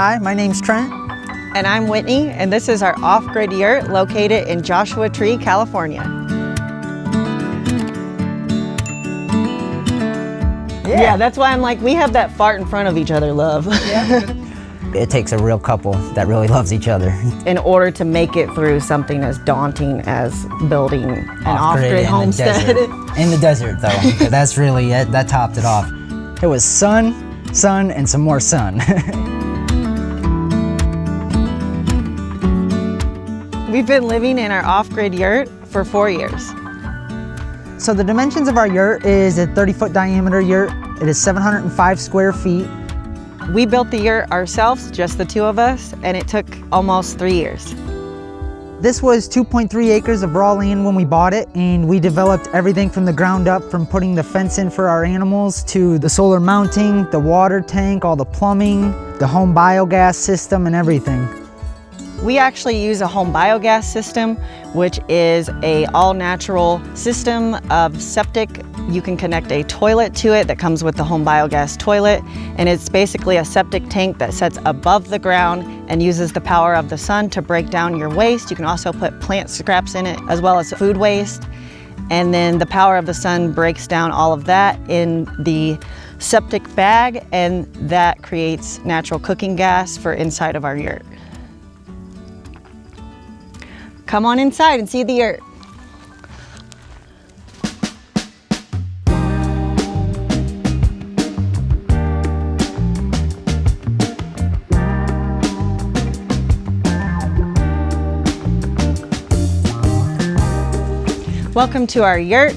Hi, my name's Trent. And I'm Whitney, and this is our Off Grid Yurt located in Joshua Tree, California. Yeah, that's why I'm like, we have that fart in front of each other love. Yeah. It takes a real couple that really loves each other. In order to make it through something as daunting as building an off-grid homestead. In the desert, though, because that's really it. That topped it off. It was sun, and some more sun. We've been living in our off-grid yurt for 4 years. So the dimensions of our yurt is a 30-foot diameter yurt. It is 705 square feet. We built the yurt ourselves, just the two of us, and it took almost 3 years. This was 2.3 acres of raw land when we bought it, and we developed everything from the ground up, from putting the fence in for our animals to the solar mounting, the water tank, all the plumbing, the home biogas system, and everything. We actually use a home biogas system, which is a all-natural system of septic. You can connect a toilet to it that comes with the home biogas toilet, and it's basically a septic tank that sits above the ground and uses the power of the sun to break down your waste. You can also put plant scraps in it as well as food waste, and then the power of the sun breaks down all of that in the septic bag, and that creates natural cooking gas for inside of our yurt. Come on inside and see the yurt. Welcome to our yurt.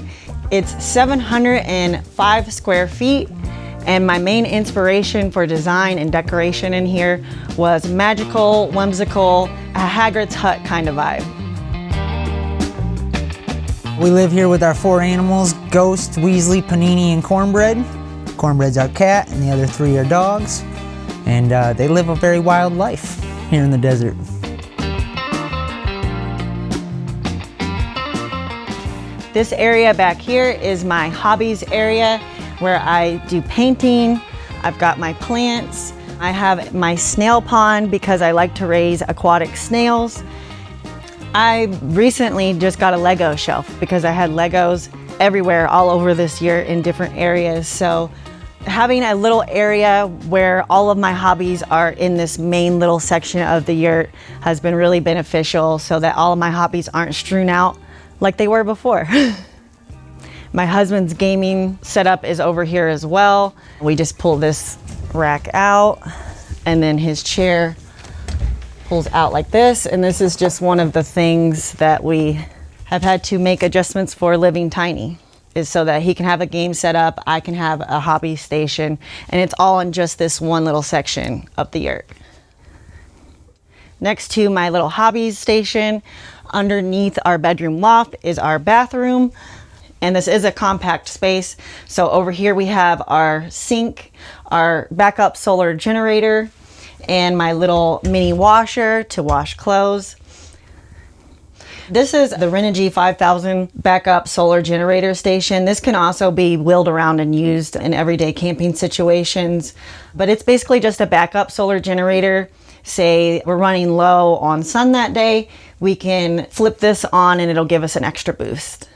It's 705 square feet, and my main inspiration for design and decoration in here was magical, whimsical, a Hagrid's hut kind of vibe. We live here with our 4 animals, Ghost, Weasley, Panini, and Cornbread. Cornbread's our cat, and the other 3 are dogs. And they live a very wild life here in the desert. This area back here is my hobbies area where I do painting. I've got my plants. I have my snail pond because I like to raise aquatic snails. I recently just got a Lego shelf because I had Legos everywhere all over this yurt in different areas. So having a little area where all of my hobbies are in this main little section of the yurt has been really beneficial so that all of my hobbies aren't strewn out like they were before. My husband's gaming setup is over here as well. We just pull this rack out, and then his chair pulls out like this, and this is just one of the things that we have had to make adjustments for living tiny, is so that he can have a game set up, I can have a hobby station, and it's all in just this one little section of the yurt. Next to my little hobbies station, underneath our bedroom loft is our bathroom. And this is a compact space. So over here we have our sink, our backup solar generator, and my little mini washer to wash clothes. This is the Renogy 5000 backup solar generator station. This can also be wheeled around and used in everyday camping situations, but it's basically just a backup solar generator. Say we're running low on sun that day, we can flip this on and it'll give us an extra boost.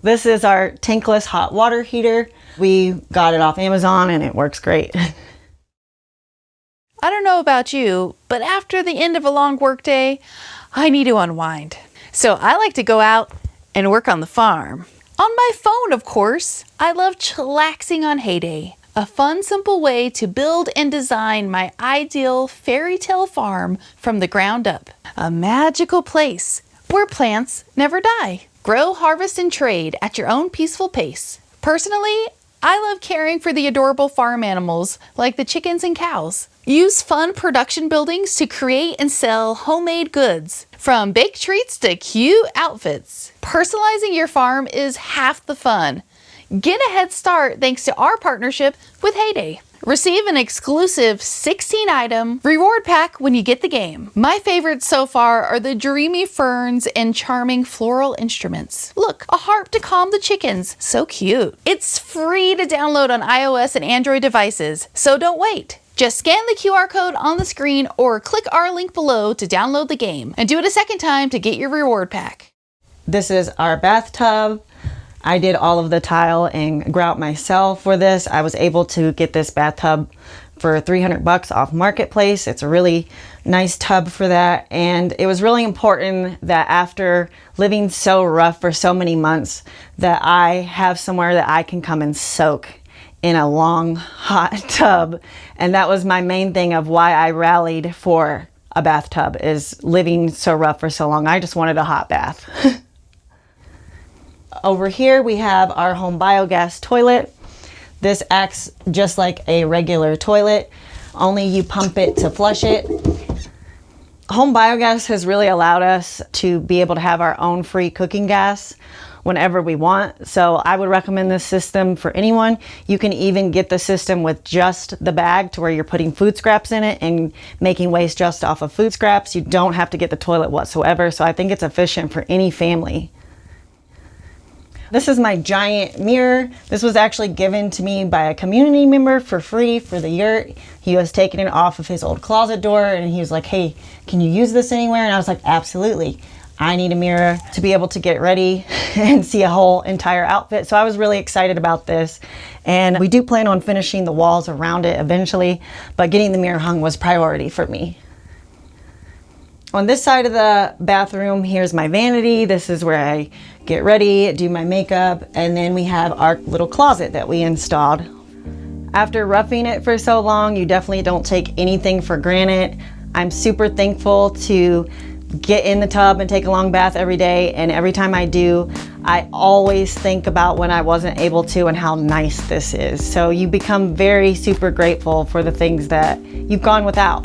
This is our tankless hot water heater. We got it off Amazon and it works great. I don't know about you, but after the end of a long workday, I need to unwind. So I like to go out and work on the farm. On my phone, of course. I love chillaxing on Heyday, a fun, simple way to build and design my ideal fairy tale farm from the ground up. A magical place where plants never die. Grow, harvest, and trade at your own peaceful pace. Personally, I love caring for the adorable farm animals like the chickens and cows. Use fun production buildings to create and sell homemade goods, from baked treats to cute outfits. Personalizing your farm is half the fun. Get a head start thanks to our partnership with Heyday. Receive an exclusive 16-item reward pack when you get the game. My favorites so far are the dreamy ferns and charming floral instruments. Look, a harp to calm the chickens. So cute. It's free to download on iOS and Android devices, so don't wait. Just scan the QR code on the screen or click our link below to download the game, and do it a second time to get your reward pack. This is our bathtub. I did all of the tile and grout myself for this. I was able to get this bathtub for $300 off Marketplace. It's a really nice tub for that. And it was really important that after living so rough for so many months, that I have somewhere that I can come and soak in a long, hot tub. And that was my main thing of why I rallied for a bathtub, is living so rough for so long. I just wanted a hot bath. Over here we have our home biogas toilet. This acts just like a regular toilet, only you pump it to flush it. Home biogas has really allowed us to be able to have our own free cooking gas whenever we want. So I would recommend this system for anyone. You can even get the system with just the bag, to where you're putting food scraps in it and making waste just off of food scraps. You don't have to get the toilet whatsoever. So I think it's efficient for any family. This is my giant mirror. This was actually given to me by a community member for free for the yurt. He was taking it off of his old closet door and he was like, hey, can you use this anywhere? And I was like, absolutely. I need a mirror to be able to get ready and see a whole entire outfit. So I was really excited about this. And we do plan on finishing the walls around it eventually, but getting the mirror hung was priority for me. On this side of the bathroom, here's my vanity. This is where I get ready, do my makeup, and then we have our little closet that we installed. After roughing it for so long, you definitely don't take anything for granted. I'm super thankful to get in the tub and take a long bath every day, and every time I do, I always think about when I wasn't able to and how nice this is. So you become very super grateful for the things that you've gone without.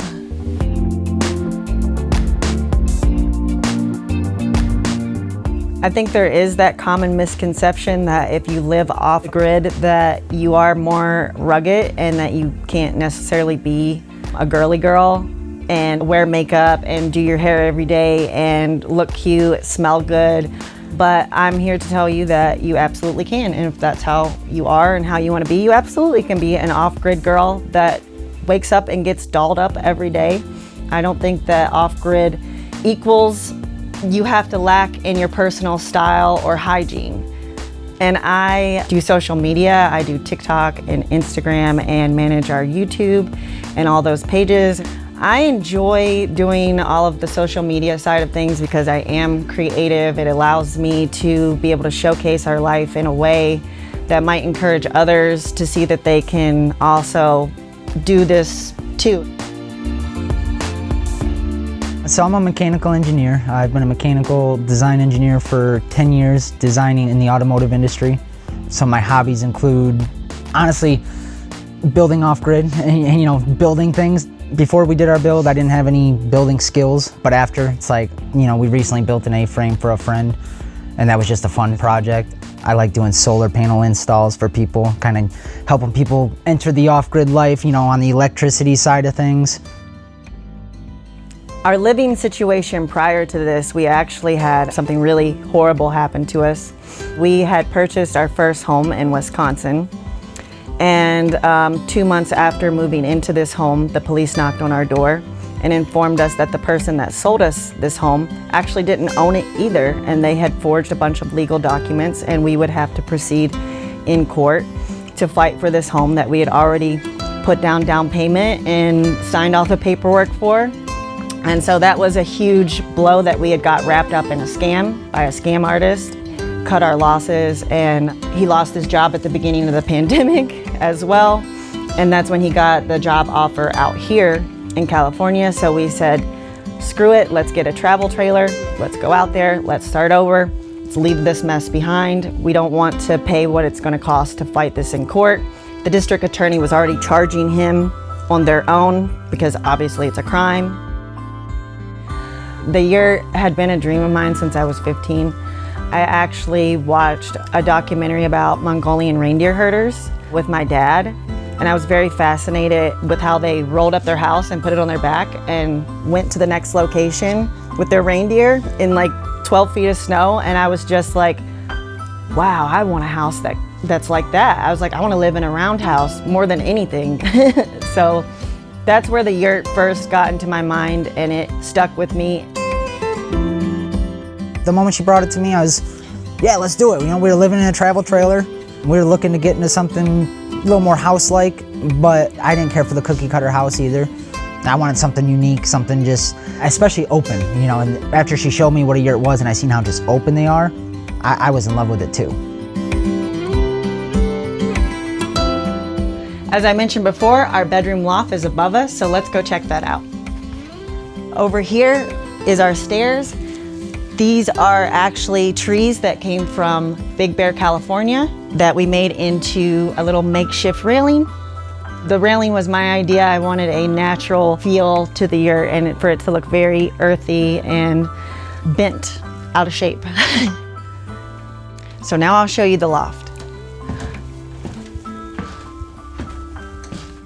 I think there is that common misconception that if you live off grid that you are more rugged and that you can't necessarily be a girly girl and wear makeup and do your hair every day and look cute, smell good. But I'm here to tell you that you absolutely can. And if that's how you are and how you want to be, you absolutely can be an off-grid girl that wakes up and gets dolled up every day. I don't think that off-grid equals you have to lack in your personal style or hygiene. And I do social media. I do TikTok and Instagram and manage our YouTube and all those pages. I enjoy doing all of the social media side of things because I am creative. It allows me to be able to showcase our life in a way that might encourage others to see that they can also do this too. So I'm a mechanical engineer. I've been a mechanical design engineer for 10 years, designing in the automotive industry. So my hobbies include, honestly, building off-grid and building things. Before we did our build, I didn't have any building skills, but after, it's like, we recently built an A-frame for a friend, and that was just a fun project. I like doing solar panel installs for people, kind of helping people enter the off-grid life, on the electricity side of things. Our living situation prior to this, we actually had something really horrible happen to us. We had purchased our first home in Wisconsin, and 2 months after moving into this home, the police knocked on our door and informed us that the person that sold us this home actually didn't own it either, and they had forged a bunch of legal documents, and we would have to proceed in court to fight for this home that we had already put down payment and signed all the paperwork for. And so that was a huge blow that we had got wrapped up in a scam by a scam artist, cut our losses, and he lost his job at the beginning of the pandemic as well. And that's when he got the job offer out here in California. So we said, screw it, let's get a travel trailer, let's go out there, let's start over, let's leave this mess behind. We don't want to pay what it's gonna cost to fight this in court. The district attorney was already charging him on their own because obviously it's a crime. The yurt had been a dream of mine since I was 15. I actually watched a documentary about Mongolian reindeer herders with my dad, and I was very fascinated with how they rolled up their house and put it on their back and went to the next location with their reindeer in like 12 feet of snow, and I was just like, wow, I want a house that's like that. I was like, I want to live in a roundhouse more than anything. So That's where the yurt first got into my mind, and it stuck with me. The moment she brought it to me, I was, yeah, let's do it. You know, we were living in a travel trailer. We were looking to get into something a little more house-like, but I didn't care for the cookie cutter house either. I wanted something unique, something just, especially open, you know, and after she showed me what a yurt was and I seen how just open they are, I was in love with it too. As I mentioned before, our bedroom loft is above us, so let's go check that out. Over here is our stairs. These are actually trees that came from Big Bear, California, that we made into a little makeshift railing. The railing was my idea. I wanted a natural feel to the yurt and for it to look very earthy and bent, out of shape. So now I'll show you the loft.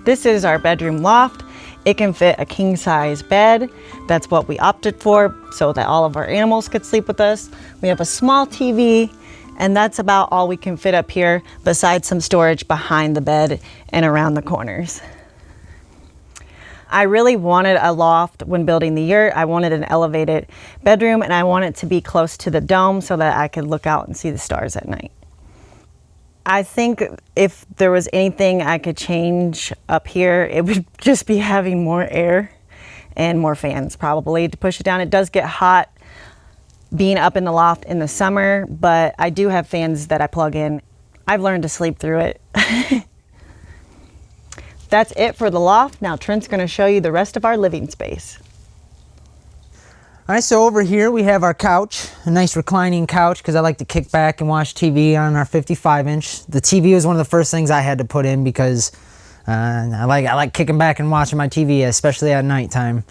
This is our bedroom loft. It can fit a king-size bed. That's what we opted for so that all of our animals could sleep with us. We have a small TV, and that's about all we can fit up here besides some storage behind the bed and around the corners. I really wanted a loft when building the yurt. I wanted an elevated bedroom, and I wanted it to be close to the dome so that I could look out and see the stars at night. I think if there was anything I could change up here, it would just be having more air and more fans probably to push it down. It does get hot being up in the loft in the summer, but I do have fans that I plug in. I've learned to sleep through it. That's it for the loft. Now Trent's gonna show you the rest of our living space. All right, so over here we have our couch, a nice reclining couch because I like to kick back and watch TV on our 55-inch. The TV was one of the first things I had to put in because I like kicking back and watching my TV, especially at nighttime.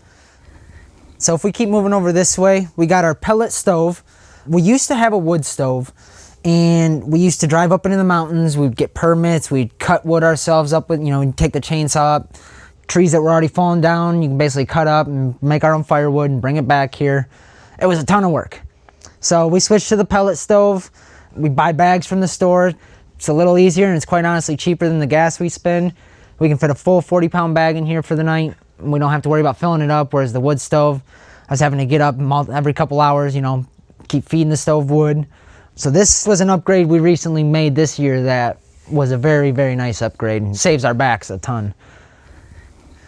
So if we keep moving over this way, we got our pellet stove. We used to have a wood stove, and we used to drive up into the mountains. We'd get permits. We'd cut wood ourselves up with, you know, we'd take the chainsaw up. Trees that were already falling down, you can basically cut up and make our own firewood and bring it back here. It was a ton of work. So we switched to the pellet stove. We buy bags from the store. It's a little easier, and it's quite honestly cheaper than the gas we spend. We can fit a full 40-pound bag in here for the night. We don't have to worry about filling it up, whereas the wood stove, I was having to get up every couple hours, you know, keep feeding the stove wood. So this was an upgrade we recently made this year that was a very, very nice upgrade and saves our backs a ton.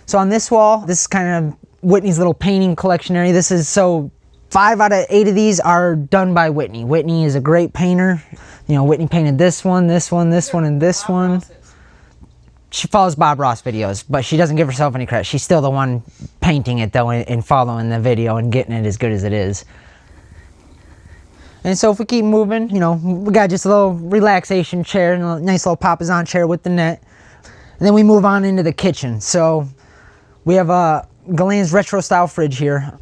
So on this wall, this is kind of Whitney's little painting collection area. This is, so 5 out of 8 of these are done by Whitney. Whitney is a great painter. You know, Whitney painted this one, this one, this one, and this one. She follows Bob Ross videos, but she doesn't give herself any credit. She's still the one painting it though and following the video and getting it as good as it is. And so if we keep moving, you know, we got just a little relaxation chair and a nice little papasan chair with the net. And then we move on into the kitchen. So we have a Galan's retro style fridge here,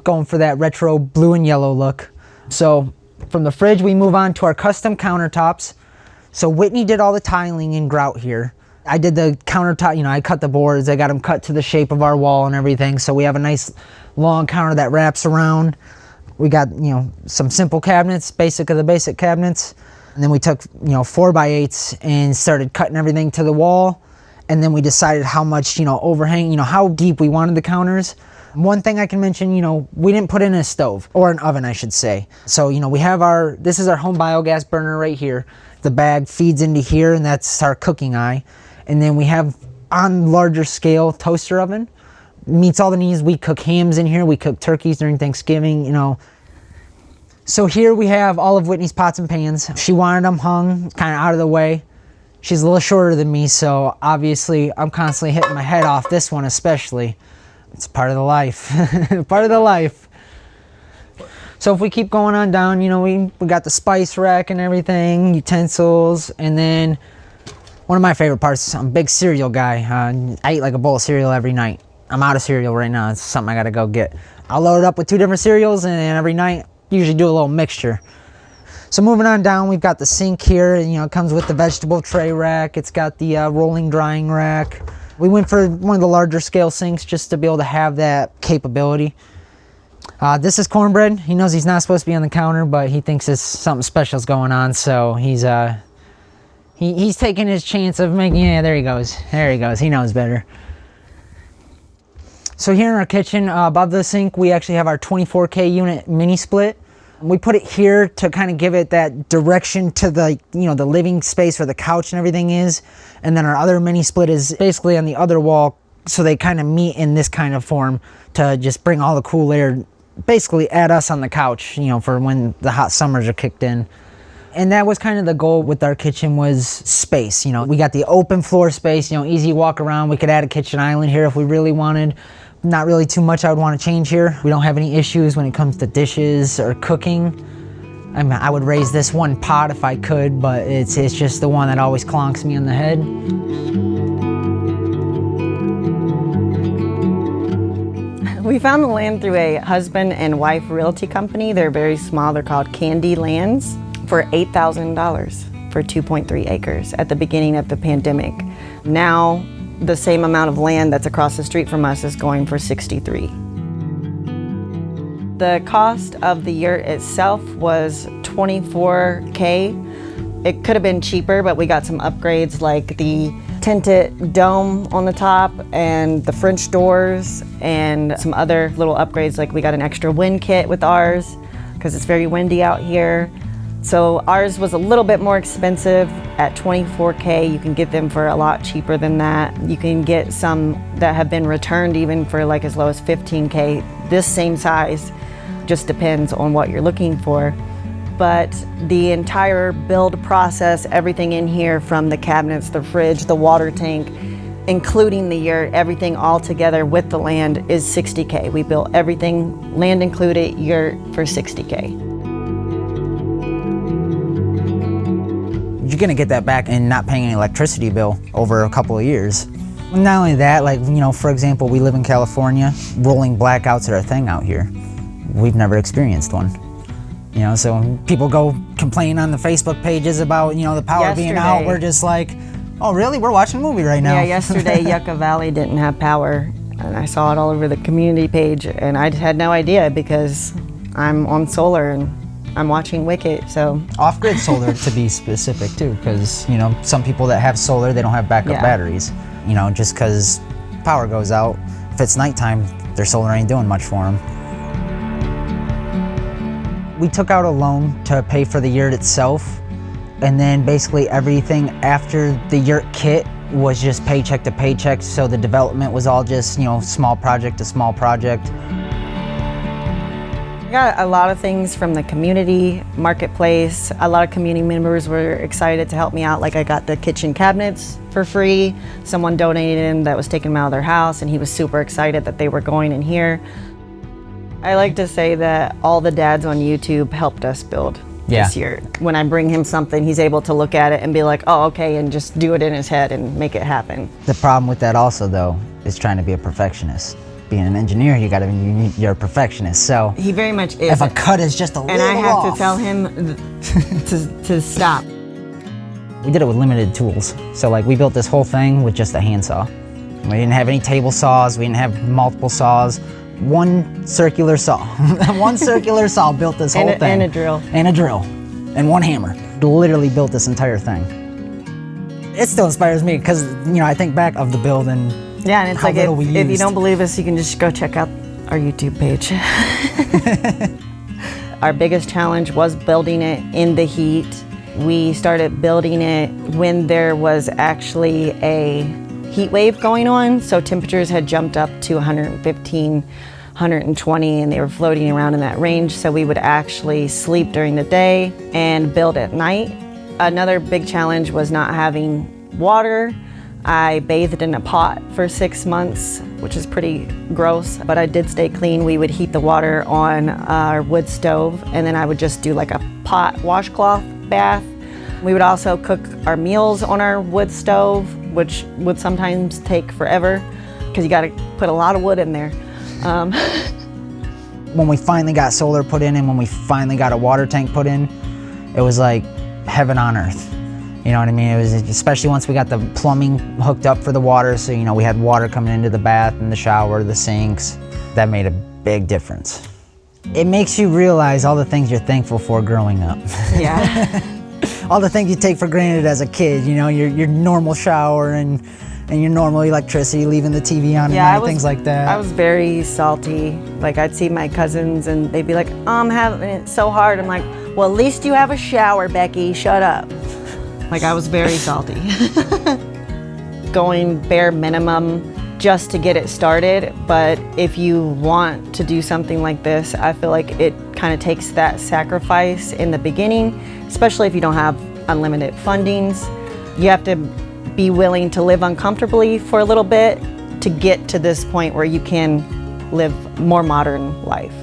going for that retro blue and yellow look. So from the fridge, we move on to our custom countertops. So Whitney did all the tiling and grout here. I did the countertop, you know, I cut the boards, I got them cut to the shape of our wall and everything. So we have a nice long counter that wraps around. We got, you know, some simple cabinets, basic of the basic cabinets. And then we took, you know, 4x8s and started cutting everything to the wall. And then we decided how much, you know, overhang, you know, how deep we wanted the counters. One thing I can mention, you know, we didn't put in a stove, or an oven, I should say. So, you know, we have this is our home biogas burner right here. The bag feeds into here, and that's our cooking eye. And then we have, on larger scale, toaster oven. Meets all the needs. We cook hams in here. We cook turkeys during Thanksgiving, you know. So here we have all of Whitney's pots and pans. She wanted them hung kind of out of the way. She's a little shorter than me, so obviously I'm constantly hitting my head off, this one especially. It's part of the life, part of the life. So if we keep going on down, you know, we got the spice rack and everything, utensils, and then one of my favorite parts, I'm a big cereal guy. I eat like a bowl of cereal every night. I'm out of cereal right now, it's something I gotta go get. I'll load it up with 2 different cereals, and every night, usually do a little mixture. So moving on down, we've got the sink here. You know, it comes with the vegetable tray rack. It's got the rolling drying rack. We went for one of the larger scale sinks just to be able to have that capability. This is cornbread. He knows he's not supposed to be on the counter, but he thinks it's something special's going on. So he's taking his chance of making, yeah, there he goes. There he goes. He knows better. So here in our kitchen, above the sink, we actually have our 24K unit mini split. We put it here to kind of give it that direction to the, the living space where the couch and everything is. And then our other mini split is basically on the other wall, so they kind of meet in this kind of form to just bring all the cool air basically at us on the couch, for when the hot summers are kicked in. And that was kind of the goal with our kitchen, was space. We got the open floor space, easy walk around. We could add a kitchen island here if we really wanted. Not really too much I would want to change here. We don't have any issues when it comes to dishes or cooking. I mean, I would raise this one pot if I could, but it's just the one that always clonks me on the head. We found the land through a husband and wife realty company. They're very small. They're called Candy Lands, for $8,000 for 2.3 acres at the beginning of the pandemic. Now, the same amount of land that's across the street from us is going for $63,000. The cost of the yurt itself was $24K. It could have been cheaper, but we got some upgrades like the tinted dome on the top and the French doors and some other little upgrades, like we got an extra wind kit with ours because it's very windy out here. So ours was a little bit more expensive at $24K. You can get them for a lot cheaper than that. You can get some that have been returned even for like as low as $15K. This same size, just depends on what you're looking for. But the entire build process, everything in here from the cabinets, the fridge, the water tank, including the yurt, everything all together with the land is $60K. We built everything, land included, yurt for $60K. You're gonna get that back and not paying any electricity bill over a couple of years. Not only that, like, for example, we live in California. Rolling blackouts are a thing out here. We've never experienced one. So people go complain on the Facebook pages about, the power being out. We're just like, oh really? We're watching a movie right now. Yeah, yesterday Yucca Valley didn't have power, and I saw it all over the community page, and I had no idea because I'm on solar and I'm watching Wicked, so. Off-grid solar, to be specific too, because some people that have solar, they don't have backup batteries. Just because power goes out, if it's nighttime, their solar ain't doing much for them. We took out a loan to pay for the yurt itself, and then basically everything after the yurt kit was just paycheck to paycheck, so the development was all just, small project to small project. I got a lot of things from the community marketplace. A lot of community members were excited to help me out. Like I got the kitchen cabinets for free. Someone donated them that was taking them out of their house, and he was super excited that they were going in here. I like to say that all the dads on YouTube helped us build this yurt. When I bring him something, he's able to look at it and be like, oh, okay, and just do it in his head and make it happen. The problem with that also, though, is trying to be a perfectionist. Being an engineer, you're a perfectionist, so. He very much is. If a cut is just a little off. And I have to tell him to stop. We did it with limited tools. So like we built this whole thing with just a handsaw. We didn't have any table saws, we didn't have multiple saws. One circular saw. One circular saw built this whole thing. And a drill. And a drill. And one hammer. Literally built this entire thing. It still inspires me because, I think back of the build and yeah, and it's like if you don't believe us, you can just go check out our YouTube page. Our biggest challenge was building it in the heat. We started building it when there was actually a heat wave going on, so temperatures had jumped up to 115, 120, and they were floating around in that range, so we would actually sleep during the day and build at night. Another big challenge was not having water. I bathed in a pot for 6 months, which is pretty gross, but I did stay clean. We would heat the water on our wood stove, and then I would just do like a pot washcloth bath. We would also cook our meals on our wood stove, which would sometimes take forever because you got to put a lot of wood in there. When we finally got solar put in and when we finally got a water tank put in, it was like heaven on earth. You know what I mean? It was, especially once we got the plumbing hooked up for the water, so we had water coming into the bath and the shower, the sinks. That made a big difference. It makes you realize all the things you're thankful for growing up. Yeah. All the things you take for granted as a kid, your normal shower and and your normal electricity, leaving the TV on Yeah, at night, things like that. I was very salty. Like, I'd see my cousins and they'd be like, oh, I'm having it so hard. I'm like, well, at least you have a shower, Becky, shut up. Like, I was very salty. Going bare minimum just to get it started, but if you want to do something like this, I feel like it kind of takes that sacrifice in the beginning, especially if you don't have unlimited fundings. You have to be willing to live uncomfortably for a little bit to get to this point where you can live more modern life.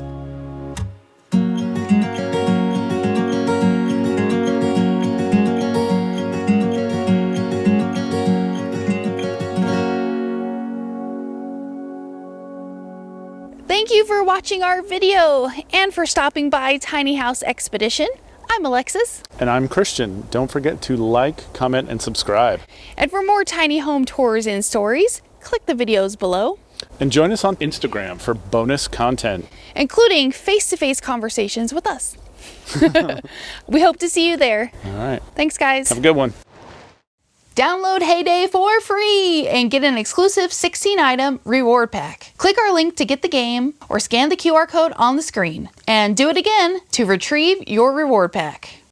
Thank you for watching our video and for stopping by Tiny House Expedition. I'm Alexis. And I'm Christian. Don't forget to like, comment, and subscribe. And for more tiny home tours and stories, click the videos below. And join us on Instagram for bonus content, including face-to-face conversations with us. We hope to see you there. All right. Thanks, guys. Have a good one. Download Heyday for free and get an exclusive 16-item reward pack. Click our link to get the game or scan the QR code on the screen. And do it again to retrieve your reward pack.